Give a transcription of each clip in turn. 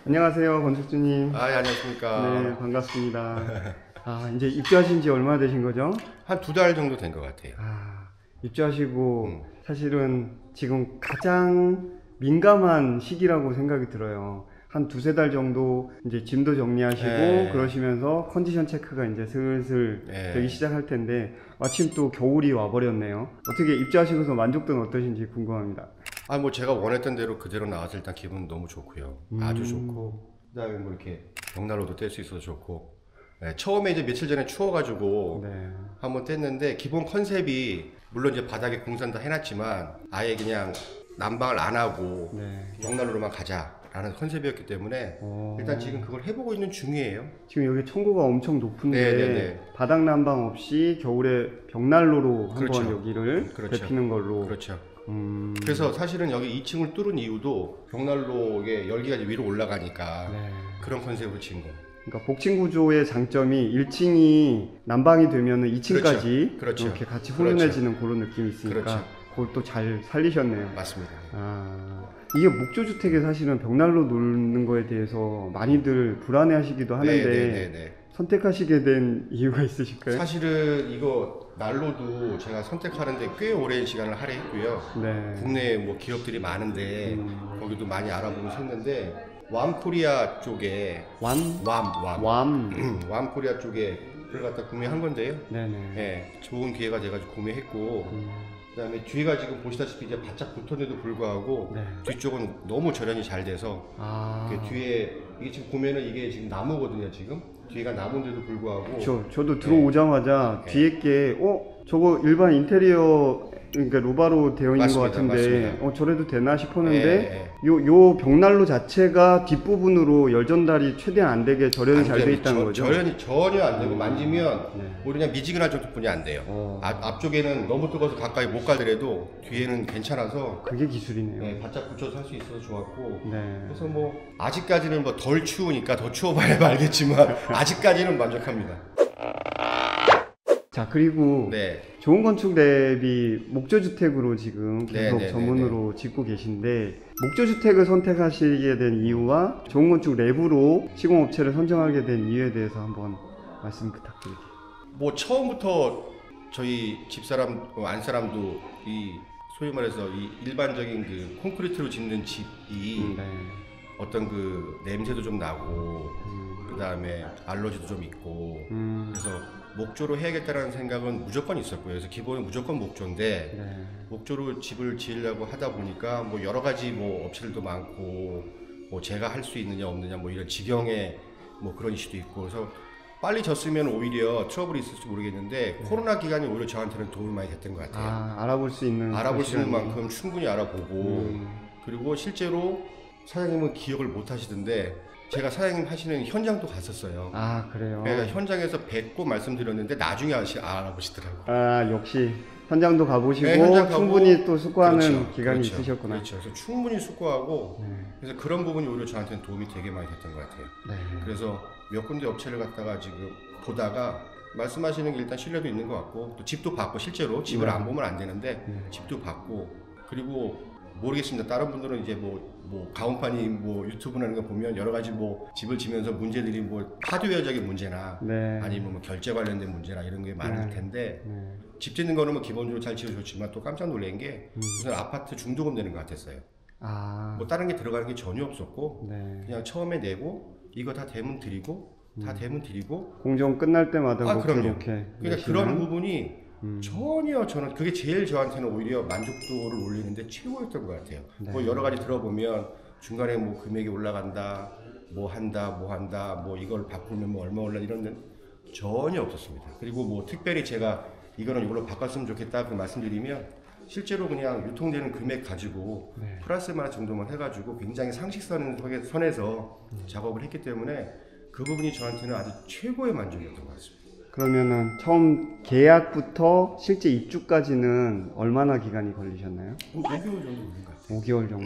안녕하세요, 건축주님. 예, 안녕하십니까. 네, 반갑습니다. 이제 입주하신 지 얼마나 되신 거죠? 한 2달 정도 된 것 같아요. 입주하시고 사실은 지금 가장 민감한 시기라고 생각이 들어요. 한 2~3달 정도 이제 짐도 정리하시고 그러시면서 컨디션 체크가 이제 슬슬 되기 시작할 텐데 마침 또 겨울이 와버렸네요. 어떻게 입주하시고서 만족도는 어떠신지 궁금합니다. 뭐 제가 원했던 대로 그대로 나와서 일단 기분 너무 좋고요. 아주 좋고, 그다음에 뭐 이렇게 벽난로도 뗄 수 있어서 좋고. 처음에 이제 며칠 전에 추워가지고 한번 뗐는데 기본 컨셉이 물론 이제 바닥에 공사는 다 해놨지만 아예 그냥 난방을 안 하고 벽난로로만 가자라는 컨셉이었기 때문에 일단 지금 그걸 해보고 있는 중이에요. 지금 여기 층고가 엄청 높은데 바닥 난방 없이 겨울에 벽난로로 한번 여기를 데피는 걸로. 그래서 사실은 여기 2층을 뚫은 이유도 벽난로에 열기가 위로 올라가니까 그런 컨셉으로 지은 거예요. 그러니까 복층 구조의 장점이 1층이 난방이 되면은 2층까지 이렇게 같이 훈훈해지는 그런 느낌이 있으니까 그걸 또 잘 살리셨네요. 맞습니다. 이게 목조주택에 사실은 벽난로 놓는 거에 대해서 많이들 불안해하시기도 하는데 선택하시게 된 이유가 있으실까요? 사실은 이거 난로도 제가 선택하는데 꽤 오랜 시간을 할애했고요. 국내에 뭐 기업들이 많은데 거기도 많이 알아보면서 했는데 왬코리아 쪽에 왬코리아 쪽에 그걸 갖다 구매한 건데요. 좋은 기회가 돼가지고 구매했고 그다음에 뒤가 지금 보시다시피 이제 바짝 붙었는데도 불구하고 뒤쪽은 너무 절연이 잘 돼서 뒤에 이게 지금 보면은 이게 지금 나무거든요. 지금 뒤가 나무인데도 불구하고 저도 들어오자마자 뒤에 게 저거 일반 인테리어 그러니까 로바로 되어 있는 것 같은데 저래도 되나 싶었는데 요 벽난로 자체가 뒷부분으로 열전달이 최대한 안 되게 절연이 잘 돼 있다는 거죠? 절연이 전혀 안 되고 만지면 그냥 미지근할 정도뿐이 안 돼요. 앞쪽에는 너무 뜨거워서 가까이 못 가더라도 뒤에는 괜찮아서 그게 기술이네요. 바짝 붙여서 할 수 있어서 좋았고 그래서 뭐 아직까지는 뭐 덜 추우니까 더 추워봐야 알겠지만 아직까지는 만족합니다. 자, 그리고 좋은 건축 대비 목조주택으로 지금 계속 전문으로 짓고 계신데 목조주택을 선택하시게 된 이유와 좋은 건축 랩으로 시공업체를 선정하게 된 이유에 대해서 한번 말씀 부탁드릴게요. 뭐 처음부터 저희 집사람, 안사람도 이 소위 말해서 이 일반적인 그 콘크리트로 짓는 집이 어떤 그 냄새도 좀 나고 그 다음에 알러지도 좀 있고 그래서 목조로 해야겠다라는 생각은 무조건 있었고요. 그래서 기본은 무조건 목조인데 목조로 집을 지으려고 하다 보니까 뭐 여러 가지 뭐 업체들도 많고 뭐 제가 할 수 있느냐 없느냐 뭐 이런 지경의 뭐 그런 이슈도 있고 그래서 빨리 졌으면 오히려 트러블이 있을지 모르겠는데 코로나 기간이 오히려 저한테는 도움이 많이 됐던 것 같아요. 알아볼 수 있는 만큼 충분히 알아보고 그리고 실제로 사장님은 기억을 못 하시던데 제가 사장님 하시는 현장도 갔었어요. 그래요? 그러니까 현장에서 뵙고 말씀드렸는데 나중에 알아보시더라고요. 역시 현장도 가보시고 충분히 또 숙고하는 기간이 있으셨구나. 그래서 충분히 숙고하고 그래서 그런 부분이 오히려 저한테는 도움이 되게 많이 됐던 것 같아요. 그래서 몇 군데 업체를 갖다가 지금 보다가 말씀하시는 게 일단 신뢰도 있는 것 같고 또 집도 봤고 실제로 집을 안 보면 안 되는데 집도 봤고 그리고 모르겠습니다. 다른 분들은 이제 뭐 가온판이 뭐 유튜브나 이런 거 보면 여러 가지 뭐 집을 지면서 문제들이 뭐 하드웨어적인 문제나 아니면 뭐 결제 관련된 문제나 이런 게 많을 텐데 집 짓는 거는 뭐 기본적으로 잘 지어줬지만 또 깜짝 놀란 게 무슨 아파트 중도금 내는 것 같았어요. 뭐 다른 게 들어가는 게 전혀 없었고 그냥 처음에 내고 이거 다 대문 드리고 공정 끝날 때마다 그럼요. 그러니까 그런 부분이 전혀 저는 그게 제일 저한테는 오히려 만족도를 올리는데 최고였던 것 같아요. 뭐 여러 가지 들어보면 중간에 뭐 금액이 올라간다, 뭐 한다, 뭐 이걸 바꾸면 뭐 얼마 올라 이런 데는 전혀 없었습니다. 그리고 뭐 특별히 제가 이거는 이걸로 바꿨으면 좋겠다 그 말씀드리면 실제로 그냥 유통되는 금액 가지고 플러스 마이너스 정도만 해가지고 굉장히 상식선에서 작업을 했기 때문에 그 부분이 저한테는 아주 최고의 만족이었던 것 같습니다. 그러면은 처음 계약부터 실제 입주까지는 얼마나 기간이 걸리셨나요? 5개월 정도 걸린 것 같아요. 5개월 정도?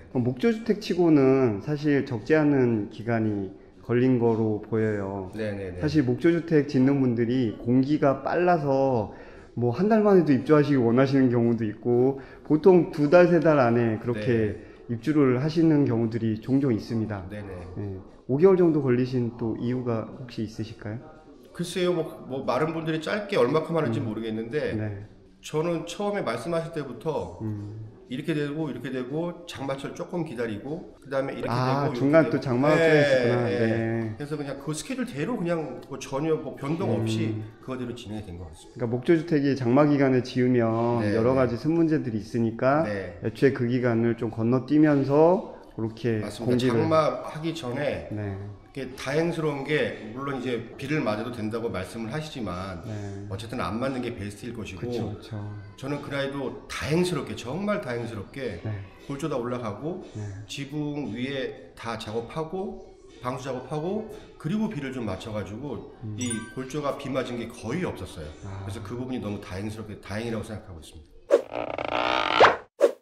그럼 목조주택 치고는 사실 적지 않은 기간이 걸린 거로 보여요. 사실 목조주택 짓는 분들이 공기가 빨라서 뭐 한 달 만에도 입주하시기 원하시는 경우도 있고 보통 2달, 3달 안에 그렇게 입주를 하시는 경우들이 종종 있습니다. 네네. 네. 5개월 정도 걸리신 또 이유가 혹시 있으실까요? 글쎄요, 뭐 많은 분들이 짧게 얼마큼 하는지 모르겠는데 네. 저는 처음에 말씀하실 때부터 이렇게 되고 장마철 조금 기다리고 그 다음에 이렇게 되고 중간 이렇게 또 되고. 장마가 또 있었구나. 네. 네. 그래서 그냥 그 스케줄대로 그냥 뭐 전혀 뭐 변동 없이 그거대로 진행이 된 것 같습니다. 그러니까 목조주택이 장마 기간에 지으면 네, 여러 네. 가지 순문제들이 있으니까 네. 애초에 그 기간을 좀 건너뛰면서 그렇게 맞습니다. 공기를 장마하기 전에 네. 이게 다행스러운 게 물론 이제 비를 맞아도 된다고 말씀을 하시지만 네. 어쨌든 안 맞는 게 베스트일 것이고 그렇죠. 저는 그날도 다행스럽게 정말 다행스럽게 네. 골조다 올라가고 네. 지붕 위에 다 작업하고 방수 작업하고 그리고 비를 좀 맞춰가지고 이 골조가 비 맞은 게 거의 없었어요. 그래서 그 부분이 너무 다행이라고 생각하고 있습니다.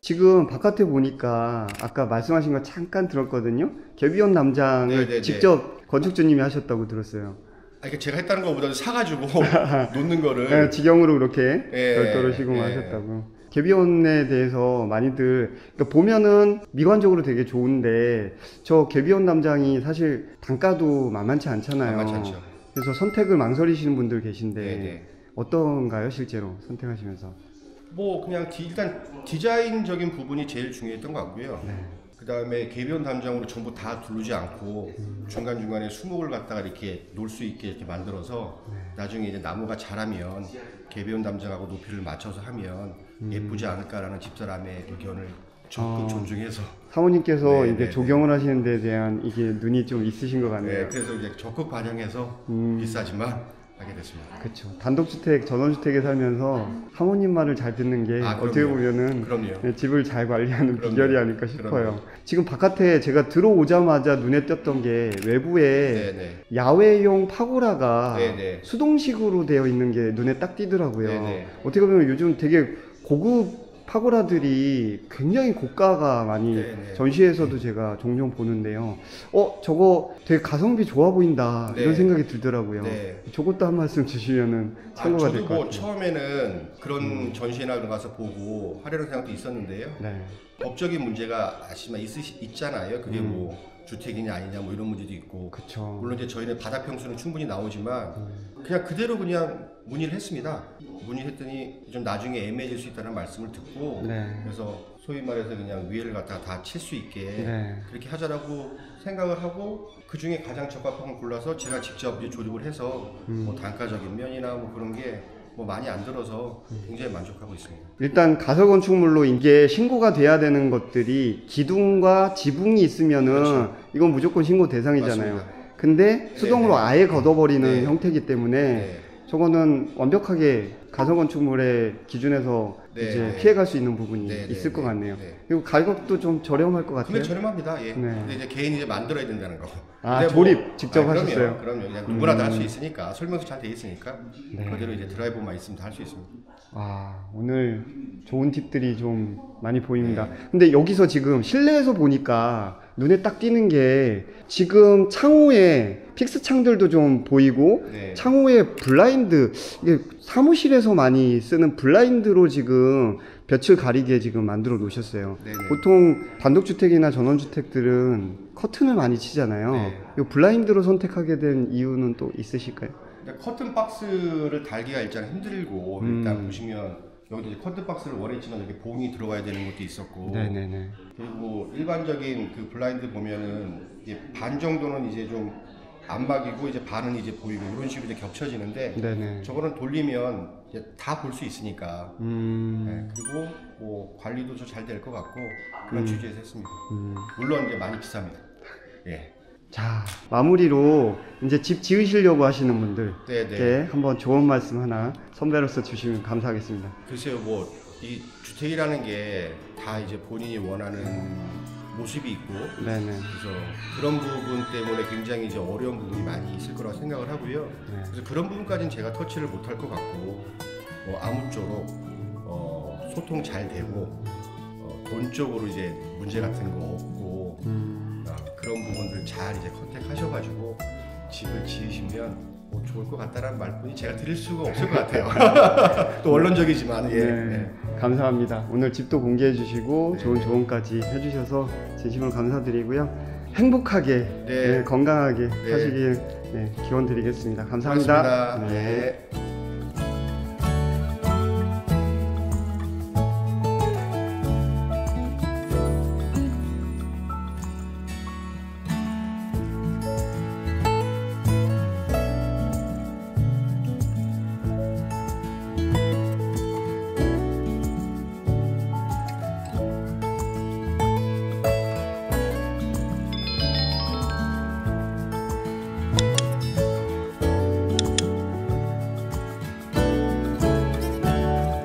지금 바깥에 보니까 아까 말씀하신 거 잠깐 들었거든요. 개비온 남장을 네네네. 직접 건축주님이 하셨다고 들었어요. 이게 제가 했다는 것보다는 사가지고 놓는 거를 네, 직영으로 그렇게 예, 별도로 시공하셨다고. 개비온에 대해서 많이들 그러니까 보면은 미관적으로 되게 좋은데 저 개비온 남장이 사실 단가도 만만치 않잖아요. 만만치 않죠. 그래서 선택을 망설이시는 분들 계신데 네네. 어떤가요, 실제로 선택하시면서? 뭐 그냥 일단 디자인적인 부분이 제일 중요했던 것 같고요. 네. 그 다음에 개비온 담장으로 전부 다 두르지 않고 중간중간에 수목을 갖다가 이렇게 놓을 수 있게 이렇게 만들어서 나중에 이제 나무가 자라면 개비온 담장하고 높이를 맞춰서 하면 예쁘지 않을까라는 집사람의 의견을 적극 존중해서 사모님께서 네, 이제 네, 조경을 하시는 데에 대한 이게 눈이 좀 있으신 것 같네요. 네, 그래서 이제 적극 반영해서 비싸지만 하게 됐습니다. 그렇죠. 단독주택, 전원주택에 살면서 사모님 말을 잘 듣는 게 어떻게 보면은 그럼요. 집을 잘 관리하는 그럼요. 비결이 아닐까 싶어요. 그럼요. 지금 바깥에 제가 들어오자마자 눈에 띄었던 게 외부에 네네. 야외용 파고라가 네네. 수동식으로 되어 있는 게 눈에 딱 띄더라고요. 네네. 어떻게 보면 요즘 되게 고급 파고라들이 굉장히 고가가 많이 네네. 전시회에서도 제가 종종 보는데요. 저거 되게 가성비 좋아 보인다 네. 이런 생각이 들더라고요. 네. 저것도 한 말씀 주시면은 참고가 될 저도 것 뭐 같아요. 처음에는 그런 전시회나 그런 거 가서 보고 하려는 생각도 있었는데요. 네. 법적인 문제가 아시지만 있잖아요. 그게 뭐 주택이냐 아니냐 뭐 이런 문제도 있고. 그쵸. 물론 이제 저희는 바닥 평수는 충분히 나오지만 그냥 그대로 그냥 문의를 했습니다. 문의했더니 좀 나중에 애매해질 수 있다는 말씀을 듣고 네. 그래서 소위 말해서 그냥 위에를 갖다가 다 칠 수 있게 네. 그렇게 하자라고 생각을 하고 그 중에 가장 적합한 걸 골라서 제가 직접 이제 조립을 해서 뭐 단가적인 면이나 뭐 그런 게 뭐 많이 안 들어서 굉장히 만족하고 있습니다. 일단 가설건축물로 이게 신고가 돼야 되는 것들이 기둥과 지붕이 있으면은 그렇죠. 이건 무조건 신고 대상이잖아요. 맞습니다. 근데 수동으로 네네. 아예 걷어버리는 네. 형태이기 때문에 네. 저거는 완벽하게 가설건축물의 기준에서 네, 이제 네. 피해갈 수 있는 부분이 네, 있을 네, 것 네, 같네요. 네. 그리고 가격도 좀 저렴할 것 같아요. 금액 저렴합니다. 예. 네. 근데 이제 개인이 이제 만들어야 된다는 거. 아, 근데 조립 직접 그럼요, 하셨어요? 그럼요. 그냥 누구나 다 할 수 있으니까 설명서 잘 돼 있으니까 그대로 이제 드라이버만 있으면 다 할 수 있습니다. 오늘 좋은 팁들이 좀 많이 보입니다. 네. 근데 여기서 지금 실내에서 보니까 눈에 딱 띄는 게 지금 창호에 픽스 창들도 좀 보이고 네. 창호에 블라인드, 이게 사무실에서 많이 쓰는 블라인드로 지금 볕을 가리게 지금 만들어 놓으셨어요. 네네. 보통 단독주택이나 전원주택들은 커튼을 많이 치잖아요. 네. 이 블라인드로 선택하게 된 이유는 또 있으실까요? 커튼 박스를 달기가 일단 힘들고 일단 보시면 여기도 이제 커튼 박스를 원했지만 이렇게 봉이 들어가야 되는 것도 있었고 네네네. 그리고 일반적인 그 블라인드 보면은 이제 반 정도는 이제 좀 안막이고 이제 반은 이제 보이고 이런 식으로 이제 겹쳐지는데 네네. 저거는 돌리면 이제 다 볼 수 있으니까 네, 그리고 뭐 관리도 좀 잘 될 것 같고 그런 취지에서 했습니다. 물론 이제 많이 비쌉니다. 예. 자, 마무리로 이제 집 지으시려고 하시는 분들께 네네. 한번 좋은 말씀 하나 선배로서 주시면 감사하겠습니다. 글쎄요, 뭐 이 주택이라는 게 다 이제 본인이 원하는 모습이 있고 네네. 그래서 그런 부분 때문에 굉장히 이제 어려운 부분이 많이 있을 거라고 생각을 하고요. 네. 그래서 그런 부분까지는 제가 터치를 못할 것 같고 아무쪼록 소통 잘 되고 돈 쪽으로 이제 문제 같은 거 없고 그런 부분들 잘 이제 컨택하셔가지고 집을 지으시면 뭐 좋을 것 같다라는 말뿐이 제가 드릴 수가 없을 것 같아요. 또 원론적이지만 예. 네, 감사합니다. 오늘 집도 공개해 주시고 좋은 조언까지 해주셔서 진심으로 감사드리고요. 행복하게 네. 건강하게 사시길 기원 드리겠습니다. 감사합니다. 고맙습니다. 네.